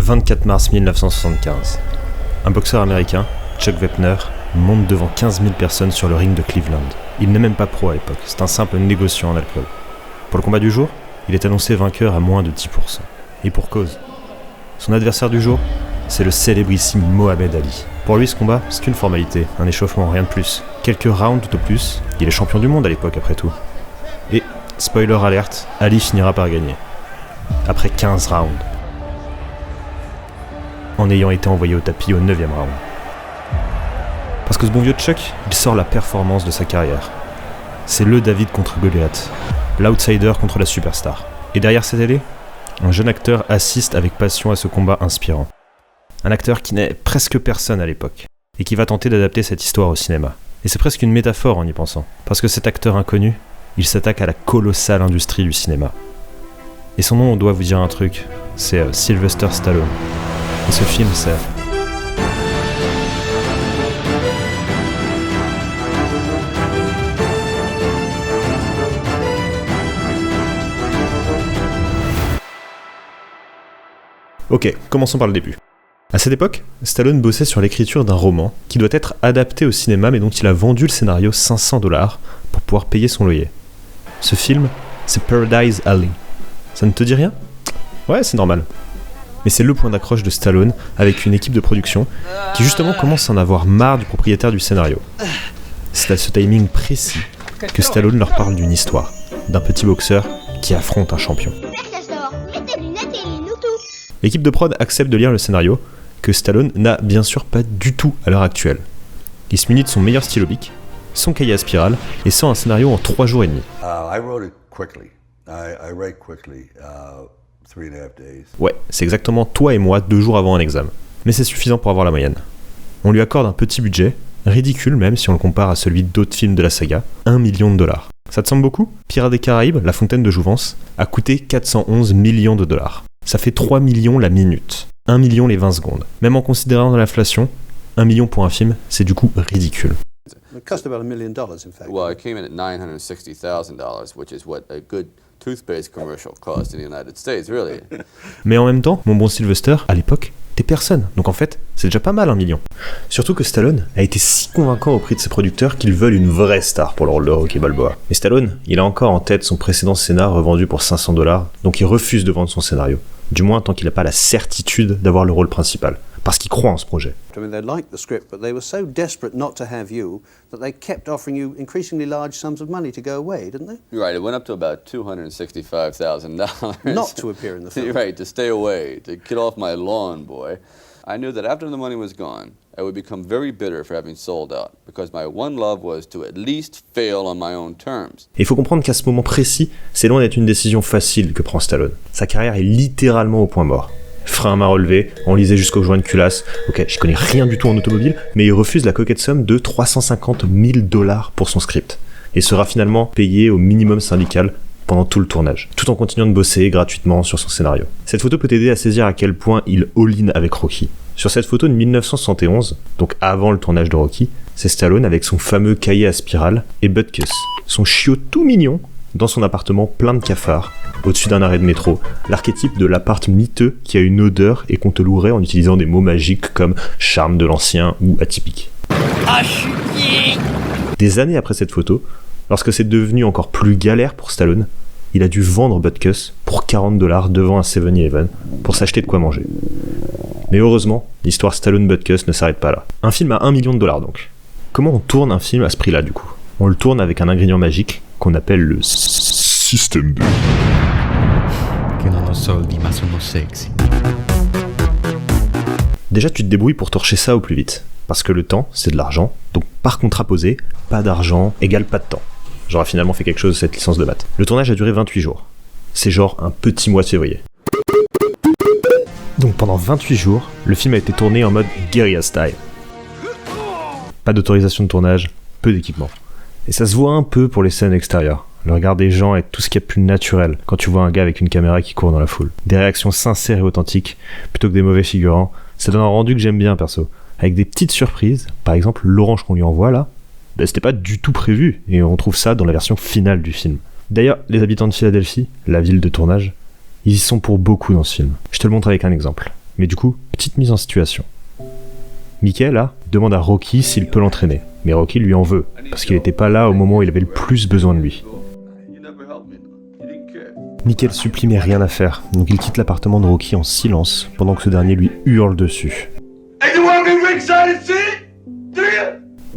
24 mars 1975. Un boxeur américain, Chuck Wepner, monte devant 15 000 personnes sur le ring de Cleveland. Il n'est même pas pro à l'époque, c'est un simple négociant en alcool. Pour le combat du jour, il est annoncé vainqueur à moins de 10%. Et pour cause. Son adversaire du jour, c'est le célébrissime Mohamed Ali. Pour lui, ce combat, c'est qu'une formalité, un échauffement, rien de plus. Quelques rounds de plus, il est champion du monde à l'époque après tout. Et, spoiler alerte, Ali finira par gagner. Après 15 rounds. En ayant été envoyé au tapis au 9e round. Parce que ce bon vieux Chuck, il sort la performance de sa carrière. C'est le David contre Goliath, l'outsider contre la superstar. Et derrière sa télé, un jeune acteur assiste avec passion à ce combat inspirant. Un acteur qui n'est presque personne à l'époque, et qui va tenter d'adapter cette histoire au cinéma. Et c'est presque une métaphore en y pensant, parce que cet acteur inconnu, il s'attaque à la colossale industrie du cinéma. Et son nom, on doit vous dire un truc, c'est Sylvester Stallone. Et ce film, c'est... Ok, commençons par le début. À cette époque, Stallone bossait sur l'écriture d'un roman qui doit être adapté au cinéma mais dont il a vendu le scénario $500 pour pouvoir payer son loyer. Ce film, c'est Paradise Alley. Ça ne te dit rien ? Ouais, c'est normal. Mais c'est le point d'accroche de Stallone avec une équipe de production qui justement commence à en avoir marre du propriétaire du scénario. C'est à ce timing précis que Stallone leur parle d'une histoire, d'un petit boxeur qui affronte un champion. L'équipe de prod accepte de lire le scénario, que Stallone n'a bien sûr pas du tout à l'heure actuelle. Il se munit de son meilleur stylo bic, son cahier à spirale, et sort un scénario en 3 jours et demi. Ouais, c'est exactement toi et moi 2 jours avant un examen. Mais c'est suffisant pour avoir la moyenne. On lui accorde un petit budget, ridicule même si on le compare à celui d'autres films de la saga, $1 million. Ça te semble beaucoup ? Pirates des Caraïbes, La Fontaine de Jouvence, a coûté 411 millions de dollars. Ça fait 3 millions la minute, 1 million les 20 secondes. Même en considérant l'inflation, 1 million pour un film, c'est du coup ridicule. It cost about $1 million, in fact. Well, it came in at $960,000, which is what a good toothpaste commercial cost in the United States, really. Mais en même temps, mon bon Sylvester, à l'époque, t'es personne. Donc en fait, c'est déjà pas mal 1 million. Surtout que Stallone a été si convaincant auprès de ses producteurs qu'ils veulent une vraie star pour le rôle de Rocky Balboa. Mais Stallone, il a encore en tête son précédent scénar revendu pour $500, donc il refuse de vendre son scénario. Du moins tant qu'il n'a pas la certitude d'avoir le rôle principal, parce qu'il croit en ce projet. I mean, they liked the script, but they were so desperate not to have you that they kept offering you increasingly large sums of money to go away, didn't they? Right, it went up to about $265,000. Not to appear in the film. Right, to stay away, to get off my lawn, boy. I knew that after the money was gone, I would become very bitter for having sold out, because my one love was to at least fail on my own terms. Et il faut comprendre qu'à ce moment précis, c'est loin d'être une décision facile que prend Stallone. Sa carrière est littéralement au point mort. Frein à main relevé, enlisé jusqu'au joint de culasse. Ok, je connais rien du tout en automobile, mais il refuse la coquette somme de $350 000 pour son script, et sera finalement payé au minimum syndical pendant tout le tournage, tout en continuant de bosser gratuitement sur son scénario. Cette photo peut t'aider à saisir à quel point il all-in avec Rocky. Sur cette photo de 1971, donc avant le tournage de Rocky, c'est Stallone avec son fameux cahier à spirale et Butkus, son chiot tout mignon, dans son appartement plein de cafards, au-dessus d'un arrêt de métro, l'archétype de l'appart miteux qui a une odeur et qu'on te louerait en utilisant des mots magiques comme charme de l'ancien ou atypique. Des années après cette photo, lorsque c'est devenu encore plus galère pour Stallone, il a dû vendre Butkus pour $40 devant un 7-Eleven pour s'acheter de quoi manger. Mais heureusement, l'histoire Stallone-Butkus ne s'arrête pas là. Un film à $1 million donc. Comment on tourne un film à ce prix-là du coup ? On le tourne avec un ingrédient magique qu'on appelle le système B. Déjà tu te débrouilles pour torcher ça au plus vite. Parce que le temps, c'est de l'argent, donc par contraposé, pas d'argent égale pas de temps. J'aurais finalement fait quelque chose de cette licence de maths. Le tournage a duré 28 jours. C'est genre un petit mois de février. Donc pendant 28 jours, le film a été tourné en mode guérilla style. Pas d'autorisation de tournage, peu d'équipement. Et ça se voit un peu pour les scènes extérieures. Le regard des gens est tout ce qu'il y a de plus naturel quand tu vois un gars avec une caméra qui court dans la foule. Des réactions sincères et authentiques, plutôt que des mauvais figurants. Ça donne un rendu que j'aime bien perso. Avec des petites surprises, par exemple l'orange qu'on lui envoie là, c'était pas du tout prévu, et on trouve ça dans la version finale du film. D'ailleurs, les habitants de Philadelphie, la ville de tournage, ils y sont pour beaucoup dans ce film. Je te le montre avec un exemple. Mais du coup, petite mise en situation. Mickey, là, demande à Rocky s'il peut l'entraîner. Mais Rocky lui en veut, parce qu'il n'était pas là au moment où il avait le plus besoin de lui. Mickey le supplie mais rien à faire, donc il quitte l'appartement de Rocky en silence, pendant que ce dernier lui hurle dessus.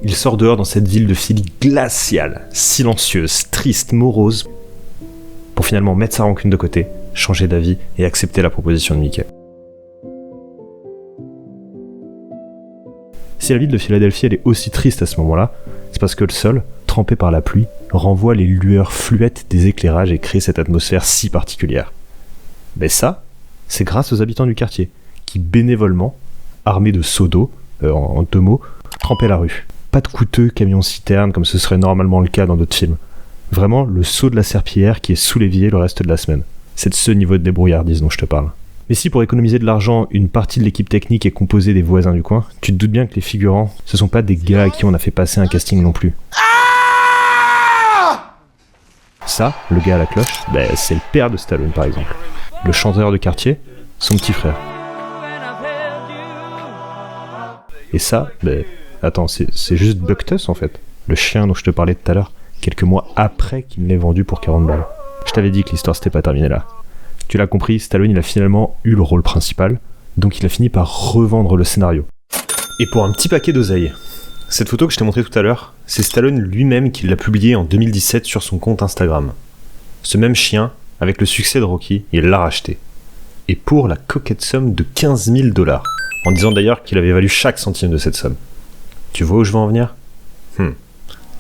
Il sort dehors dans cette ville de Philly glaciale, silencieuse, triste, morose, pour finalement mettre sa rancune de côté, changer d'avis et accepter la proposition de Mickey. Si la ville de Philadelphie elle est aussi triste à ce moment-là, c'est parce que le sol, trempé par la pluie, renvoie les lueurs fluettes des éclairages et crée cette atmosphère si particulière. Mais ça, c'est grâce aux habitants du quartier, qui bénévolement, armés de seaux d'eau, en 2 mots, trempaient la rue. Pas de coûteux camions-citernes comme ce serait normalement le cas dans d'autres films. Vraiment le seau de la serpillière qui est sous l'évier le reste de la semaine. C'est de ce niveau de débrouillardise dont je te parle. Mais si pour économiser de l'argent, une partie de l'équipe technique est composée des voisins du coin, tu te doutes bien que les figurants, ce sont pas des gars à qui on a fait passer un casting non plus. Ça, le gars à la cloche, c'est le père de Stallone par exemple. Le chanteur de quartier, son petit frère. Et ça, attends, c'est juste Buck-Tuss en fait, le chien dont je te parlais tout à l'heure, quelques mois après qu'il l'ait vendu pour 40 balles. Je t'avais dit que l'histoire s'était pas terminée là. Tu l'as compris, Stallone il a finalement eu le rôle principal, donc il a fini par revendre le scénario. Et pour un petit paquet d'oseille. Cette photo que je t'ai montrée tout à l'heure, c'est Stallone lui-même qui l'a publiée en 2017 sur son compte Instagram. Ce même chien, avec le succès de Rocky, il l'a racheté. Et pour la coquette somme de 15 000 $, en disant d'ailleurs qu'il avait valu chaque centime de cette somme. Tu vois où je veux en venir ?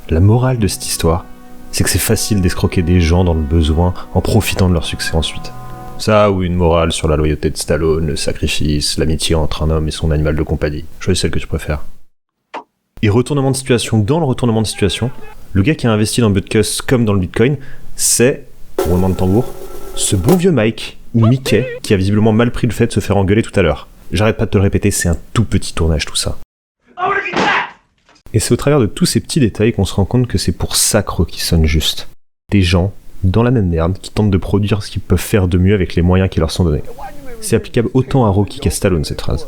La morale de cette histoire, c'est que c'est facile d'escroquer des gens dans le besoin en profitant de leur succès ensuite. Ça ou une morale sur la loyauté de Stallone, le sacrifice, l'amitié entre un homme et son animal de compagnie. Choisis celle que tu préfères. Et retournement de situation dans le retournement de situation, le gars qui a investi dans Buck-Tuss comme dans le Bitcoin, c'est, roulement de tambour, ce bon vieux Mike, ou Mickey, qui a visiblement mal pris le fait de se faire engueuler tout à l'heure. J'arrête pas de te le répéter, c'est un tout petit tournage tout ça. Et c'est au travers de tous ces petits détails qu'on se rend compte que c'est pour ça que Rocky sonne juste. Des gens, dans la même merde, qui tentent de produire ce qu'ils peuvent faire de mieux avec les moyens qui leur sont donnés. C'est applicable autant à Rocky qu'à Stallone cette phrase.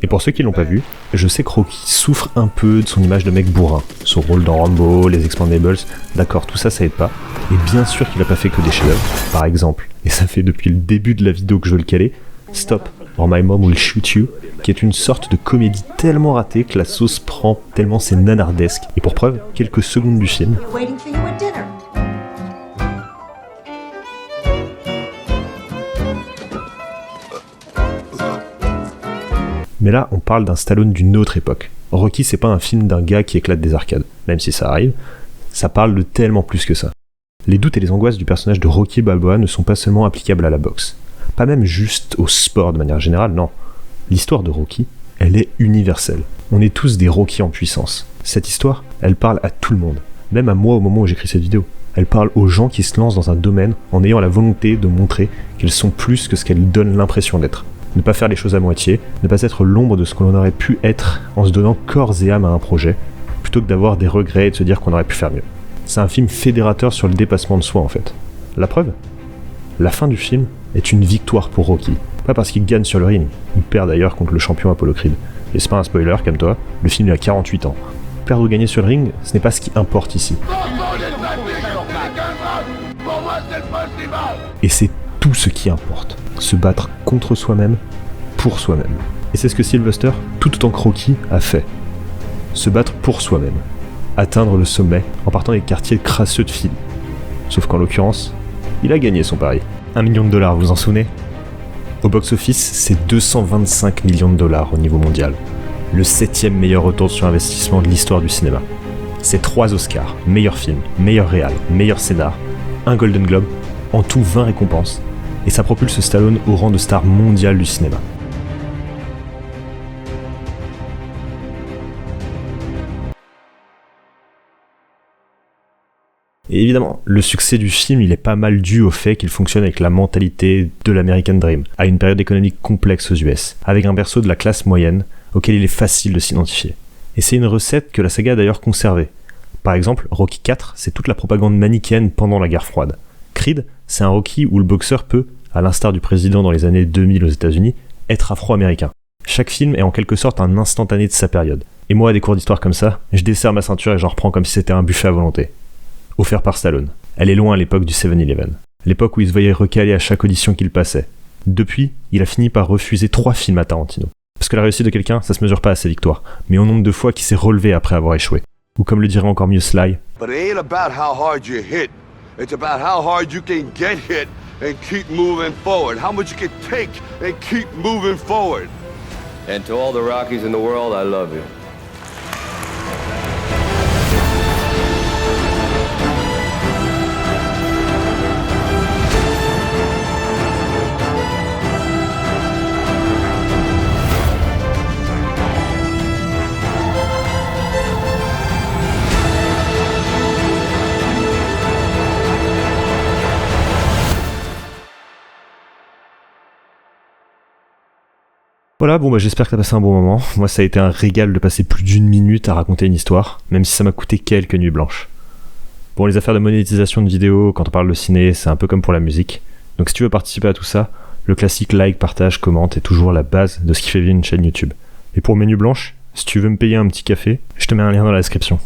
Et pour ceux qui l'ont pas vu, je sais que Rocky souffre un peu de son image de mec bourrin. Son rôle dans Rambo, les Expendables, d'accord, tout ça aide pas. Et bien sûr qu'il a pas fait que des chefs-d'œuvre. Par exemple, et ça fait depuis le début de la vidéo que je veux le caler, Stop or My Mom Will Shoot You, qui est une sorte de comédie tellement ratée que la sauce prend tellement c'est nanardesque. Et pour preuve, quelques secondes du film. Mais là, on parle d'un Stallone d'une autre époque. Rocky, c'est pas un film d'un gars qui éclate des arcades, même si ça arrive, ça parle de tellement plus que ça. Les doutes et les angoisses du personnage de Rocky Balboa ne sont pas seulement applicables à la boxe, pas même juste au sport de manière générale, non. L'histoire de Rocky, elle est universelle. On est tous des Rocky en puissance. Cette histoire, elle parle à tout le monde, même à moi au moment où j'écris cette vidéo. Elle parle aux gens qui se lancent dans un domaine en ayant la volonté de montrer qu'ils sont plus que ce qu'elles donnent l'impression d'être. Ne pas faire les choses à moitié, ne pas être l'ombre de ce que l'on aurait pu être en se donnant corps et âme à un projet, plutôt que d'avoir des regrets et de se dire qu'on aurait pu faire mieux. C'est un film fédérateur sur le dépassement de soi en fait. La preuve ? La fin du film est une victoire pour Rocky. Pas parce qu'il gagne sur le ring, il perd d'ailleurs contre le champion Apollo Creed. Et c'est pas un spoiler, calme-toi, le film il a 48 ans. Perdre ou gagner sur le ring, ce n'est pas ce qui importe ici. Et c'est tout ce qui importe. Se battre contre soi-même, pour soi-même. Et c'est ce que Sylvester, tout autant que Rocky, a fait. Se battre pour soi-même. Atteindre le sommet en partant des quartiers crasseux de Philly. Sauf qu'en l'occurrence, il a gagné son pari. 1 million de $, vous vous en souvenez ? Au box-office, c'est 225 millions de $ au niveau mondial. Le 7e meilleur retour sur investissement de l'histoire du cinéma. C'est 3 Oscars, meilleur film, meilleur réal, meilleur scénar, un Golden Globe, en tout 20 récompenses, et ça propulse Stallone au rang de star mondiale du cinéma. Et évidemment, le succès du film, il est pas mal dû au fait qu'il fonctionne avec la mentalité de l'American Dream, à une période économique complexe aux US, avec un perso de la classe moyenne, auquel il est facile de s'identifier. Et c'est une recette que la saga a d'ailleurs conservée. Par exemple, Rocky IV, c'est toute la propagande manichéenne pendant la guerre froide. Creed, c'est un Rocky où le boxeur peut, à l'instar du président dans les années 2000 aux États-Unis, être afro-américain. Chaque film est en quelque sorte un instantané de sa période. Et moi, à des cours d'histoire comme ça, je desserre ma ceinture et j'en reprends comme si c'était un buffet à volonté. Offert par Stallone. Elle est loin à l'époque du 7-Eleven. L'époque où il se voyait recaler à chaque audition qu'il passait. Depuis, il a fini par refuser 3 films à Tarantino. Parce que la réussite de quelqu'un, ça se mesure pas à ses victoires, mais au nombre de fois qu'il s'est relevé après avoir échoué. Ou comme le dirait encore mieux Sly, But it ain't about how hard you hit. It's about how hard you can get hit and keep moving forward. How much you can take and keep moving forward. And to all the Rockies in the world, I love you. Voilà, bon bah j'espère que t'as passé un bon moment. Moi ça a été un régal de passer plus d'1 minute à raconter une histoire, même si ça m'a coûté quelques nuits blanches. Bon, les affaires de monétisation de vidéos, quand on parle de ciné, c'est un peu comme pour la musique. Donc si tu veux participer à tout ça, le classique like, partage, commente est toujours la base de ce qui fait vivre une chaîne YouTube. Et pour mes nuits blanches, si tu veux me payer un petit café, je te mets un lien dans la description.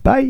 Bye!